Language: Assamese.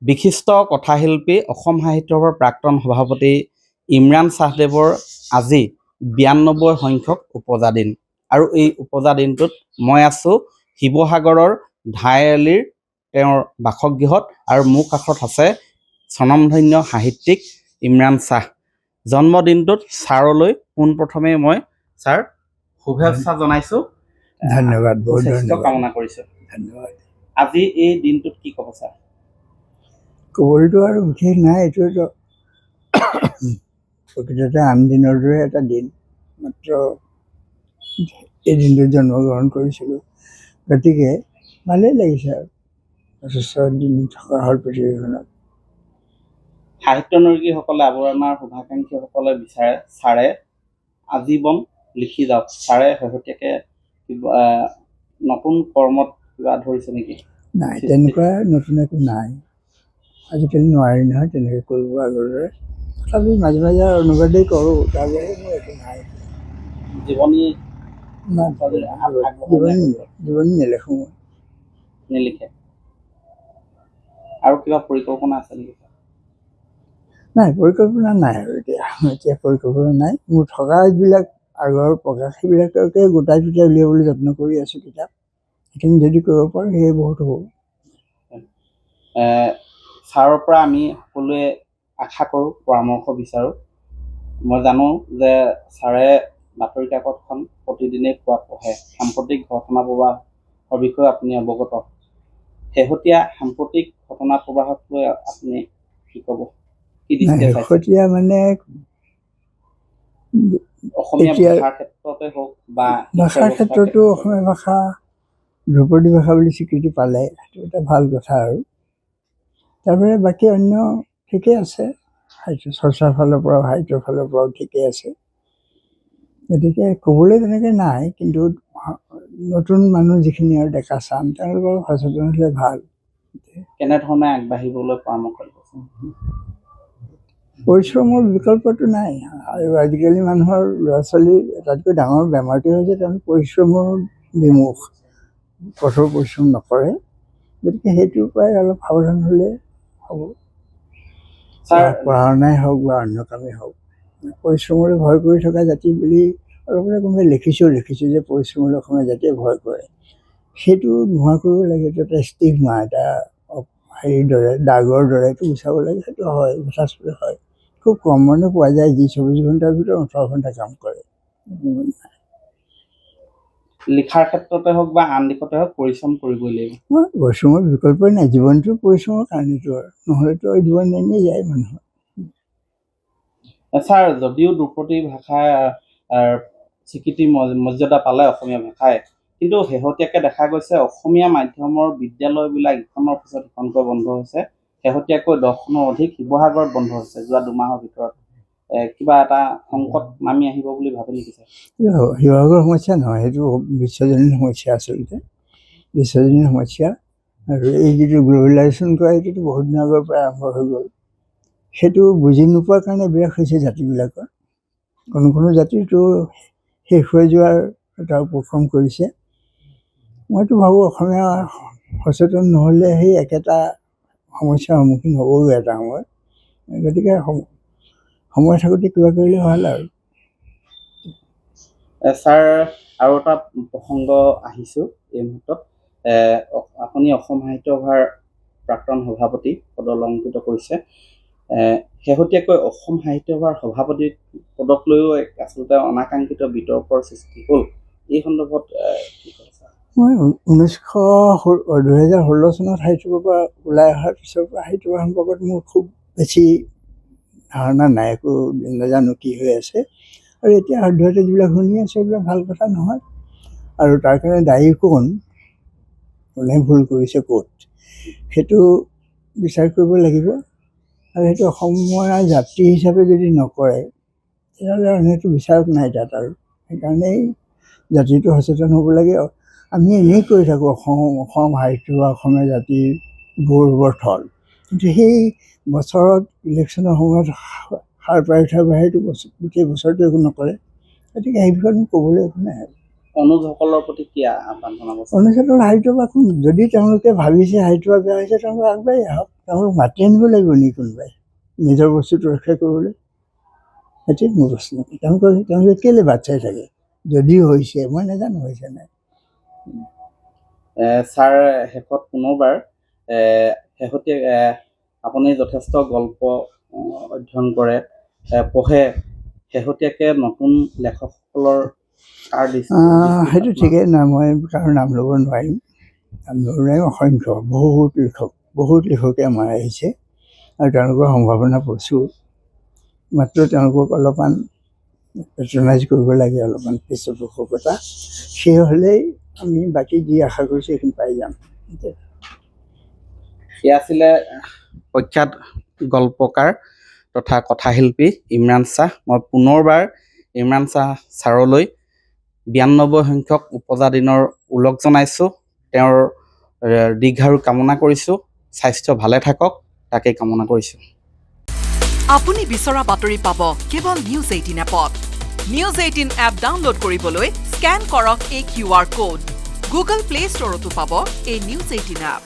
বিশিষ্ট কথাশিল্পী অসম সাহিত্য সভাৰ প্ৰাক্তন সভাপতি ইমৰান চাহদেৱৰ আজি 92 সংখ্যক উপজা দিন আৰু এই উপজা দিনটোত মই আছোঁ শিৱসাগৰৰ ধাইআলিৰ তেওঁৰ বাসগৃহত আৰু মোৰ কাষত আছে স্বনামধন্য সাহিত্যিক ইমৰান চাহ। জন্মদিনটোত ছাৰলৈ পোনপ্ৰথমে মই ছাৰ শুভেচ্ছা জনাইছোঁ। ধন্যবাদ, বহুত সুস্বাস্থ্য ধন্যবাদ, কামনা কৰিছোঁ। ধন্যবাদ। আজি এই দিনটোত কি ক'ব ছাৰ? ক'বলৈতো আৰু বিশেষ নাই, এইটোতো প্ৰকৃততে আন দিনৰ দৰে এটা দিন, মাত্ৰ এই দিনটোত জন্মগ্ৰহণ কৰিছিলোঁ, গতিকে ভালেই লাগিছে আৰু যথেষ্ট দিন থকা হ'ল পৃথিৱীখনত। সাহিত্যনৰ্গীসকলে আমাৰ শুভাকাংক্ষীসকলে বিচাৰে ছাৰে আজীৱন লিখি যাওক। ছাৰে শেহতীয়াকৈ কিবা নতুন কৰ্মত কিবা ধৰিছে নেকি? নাই, তেনেকুৱা নতুন একো নাই। আজিকালি নোৱাৰি নহয় তেনেকৈ কৰিব আগৰ দৰে। তথাপি মাজে মাজে অনুবাদেই কৰোঁ, তাৰ বাহিৰে মোৰ একো নাই। জীৱনী জীৱনী নেলেখোঁ মই। নিলিখে? আৰু কিবা পৰিকল্পনা আছে নেকি? নাই, পৰিকল্পনা নাই আৰু এতিয়া পৰিকল্পনা নাই। মোৰ থকা যিবিলাক আগৰ প্ৰকাশ সেইবিলাককে গোটাই পিটাই উলিয়াবলৈ যত্ন কৰি আছোঁ কিতাপ। সেইখিনি যদি কৰিব পাৰোঁ সেয়ে বহুত হ'ব। ছাৰৰ পৰা আমি সকলোৱে আশা কৰোঁ, পৰামৰ্শ বিচাৰোঁ। মই জানো যে ছাৰে বাতৰি কাকতখন প্ৰতিদিনেই পুৱা পঢ়ে। সাম্প্ৰতিক ঘটনা প্ৰবাহৰ বিষয়ে আপুনি অৱগত। শেহতীয়া সাম্প্ৰতিক ঘটনা প্ৰবাহক লৈ আপুনি কি ক'ব? কি দৃষ্টিৰে চাইছে? শেহতীয়া মানে অসমীয়া ভাষাৰ ক্ষেত্ৰতে হওক বা ভাষাৰ ক্ষেত্ৰতো অসমীয়া ভাষা ধ্ৰুপদী ভাষা বুলি স্বীকৃতি পালে, সেইটো এটা ভাল কথা আৰু তাৰবাবে বাকী অন্য ঠিকেই আছে। সাহিত্য চৰ্চাৰ ফালৰ পৰাও সাহিত্যৰ ফালৰ পৰাও ঠিকেই আছে। গতিকে ক'বলৈ তেনেকৈ নাই, কিন্তু নতুন মানুহ যিখিনি আৰু ডেকা চাম তেওঁলোকৰ সচেতন হ'লে ভাল। কেনেধৰণে আগবাঢ়িবলৈ পৰামৰ্শ দিছে? পৰিশ্ৰমৰ বিকল্পটো নাই। আৰু আজিকালি মানুহৰ ল'ৰা ছোৱালীৰ আটাইতকৈ ডাঙৰ বেমাৰটোৱে হৈছে তেওঁলোক পৰিশ্ৰমৰ বিমুখ, কঠোৰ পৰিশ্ৰম নকৰে। গতিকে সেইটোৰ পৰাই অলপ সাৱধান হ'লে হ'ব। পঢ়া শুনাই হওক বা অন্য কামেই হওক, পৰিশ্ৰমলৈ ভয় কৰি থকা জাতি বুলি অলপতে কোনোবাই দেখিছোঁ যে পৰিশ্ৰমলৈ অসমীয়া জাতিয়ে ভয় কৰে। সেইটো নোহোৱা কৰিব লাগে। এইটো এটা ষ্টিগমা, এটা হেৰিৰ দৰে, দাগৰ দৰে এইটো গুচাব লাগে। সেইটো হয়, যথেষ্ট হয়। খুব কম মানুহ পোৱা যায় যি 24 ঘণ্টাৰ ভিতৰত 18 ঘণ্টা কাম কৰে। লিখাৰ ক্ষেত্ৰতে হওক বা আন দিশতে হওক পৰিশ্ৰম কৰিবই লাগিব। পৰিশ্ৰমৰ বিকল্পই নাই, জীৱনটো পৰিশ্ৰমৰ কাৰণেতো আৰু নহ'লেতো জীৱন এনেই যায় মানুহৰ। ছাৰ, যদিও ধ্ৰুপদী ভাষাৰ স্বীকৃতি মৰ্যাদা পালে অসমীয়া ভাষাই, কিন্তু শেহতীয়াকৈ দেখা গৈছে অসমীয়া মাধ্যমৰ বিদ্যালয়বিলাক ইখনৰ পিছত ইখনকৈ বন্ধ হৈছে। শেহতীয়াকৈ 10খনৰ অধিক শিৱসাগৰত বন্ধ হৈছে যোৱা 2 মাহৰ ভিতৰত। কিবা এটা সংকট নামি আহিব বুলি ভাবে নেকি ছাৰ? শিৱসাগৰৰ সমস্যা নহয়, সেইটো বিশ্বজনীন সমস্যা আচলতে, বিশ্বজনীন সমস্যা। আৰু এই যিটো গ্ল'বেলাইজেশ্যন কৰা সেইটোতো বহুত দিন আগৰ পৰা আৰম্ভ হৈ গ'ল। সেইটো বুজি নোপোৱাৰ কাৰণে বিৰাট হৈছে জাতিবিলাকৰ। কোনো জাতিৰটো শেষ হৈ যোৱাৰ এটা উপক্ৰম কৰিছে। মইতো ভাবোঁ অসমীয়া সচেতন নহ'লে সেই একেটা সমস্যাৰ সন্মুখীন হ'বগৈ এটা সময়ত। গতিকে সময় থাকোঁতে কিবা কৰিলে ভাল আৰু। ছাৰ, আৰু এটা প্ৰসংগ আহিছোঁ এই মুহূৰ্তত। আপুনি অসম সাহিত্য সভাৰ প্ৰাক্তন সভাপতি পদ অলংকৃত কৰিছে। শেহতীয়াকৈ অসম সাহিত্য সভাৰ সভাপতি পদক লৈও আচলতে অনাকাংক্ষিত বিতৰ্কৰ সৃষ্টি হ'ল। এই সন্দৰ্ভত কি ক'ব ছাৰ? মই 2016 চনত সাহিত্য সভাৰ পৰা ওলাই অহাৰ পিছৰ পৰা সাহিত্য সভা সম্পৰ্কত মোৰ খুব বেছি ধাৰণা নাই, একো নাজানো কি হৈ আছে। আৰু এতিয়া সদ্যহতে যিবিলাক শুনি আছে সেইবিলাক ভাল কথা নহয়। আৰু তাৰ কাৰণে দায়ী কোন, কোনে ভুল কৰিছে ক'ত, সেইটো বিচাৰ কৰিব লাগিব। আৰু সেইটো অসমীয়া জাতি হিচাপে যদি নকৰে তেতিয়াহ'লে সেইটো বিচাৰক নাই তাত আৰু। সেইকাৰণেই জাতিটো সচেতন হ'ব লাগে। আমি এনেই কৰি থাকোঁ অসম সাহিত্য বা অসমীয়া জাতিৰ গৌৰৱৰ থল, কিন্তু সেই বছৰত ইলেকশ্যনৰ সময়ত সাৰ পাই উঠাৰ বাহিৰেতো গোটেই বছৰটো একো নকৰে। গতিকে সেই বিষয়ে ক'বলৈ একো নাই। অনুজসকলৰ প্ৰতি কি আহ্বান জনাব? অনুজসকল সাহিত্য সভা যদি তেওঁলোকে ভাবিছে সাহিত্য সভা বেয়া হৈছে তেওঁলোকে আগবাঢ়ি আহক। তেওঁলোকক মাতি আনিব লাগিব নি কোনোবাই নিজৰ বস্তুটো ৰক্ষা কৰিবলৈ? সেইটোৱে মোৰ প্ৰশ্ন। তেওঁলোকে কেলৈ বাট চাই থাকে? যদিও হৈছে, মই নাজানো হৈছে নাই। ছাৰ, শেষত পুনৰবাৰ শেহতীয়া আপুনি যথেষ্ট গল্প অধ্যয়ন কৰে, পঢ়ে, শেহতীয়াকৈ নতুন লেখকসকলৰ সেইটো ঠিকেই নাই, মই কাৰো নাম ল'ব নোৱাৰিম। নাম ল'ব নোৱাৰিম, অসংখ্য বহুত লেখকে আমাৰ আহিছে আৰু তেওঁলোকৰ সম্ভাৱনা প্ৰচুৰ। মাত্ৰ তেওঁলোকক অলপমান পেট্ৰনাইজ কৰিব লাগে, অলপমান পৃষ্ঠপোষকতা। সেই হ'লেই আমি বাকী যি আশা কৰিছোঁ সেইখিনি পাই যাম। সেয়া আছিলে প্ৰখ্যাত গল্পকাৰ তথা কথাশিল্পী ইমৰান শ্বাহ। মই পুনৰবাৰ ইমৰান শ্বাহ ছাৰলৈ 92 সংখ্যক উপজা দিনৰ ওলগ জনাইছোঁ। তেওঁৰ দীৰ্ঘায়ু কামনা কৰিছোঁ। স্বাস্থ্য ভালে থাকক, তাকেই কামনা কৰিছোঁ। আপুনি বিচৰা বাতৰি পাব কেৱল নিউজ 18 এপত। নিউজ 18 এপ ডাউনলোড কৰিবলৈ স্কেন কৰক এই QR কোড। গুগল প্লে ষ্টৰতো পাব এই নিউজ 18 এপ।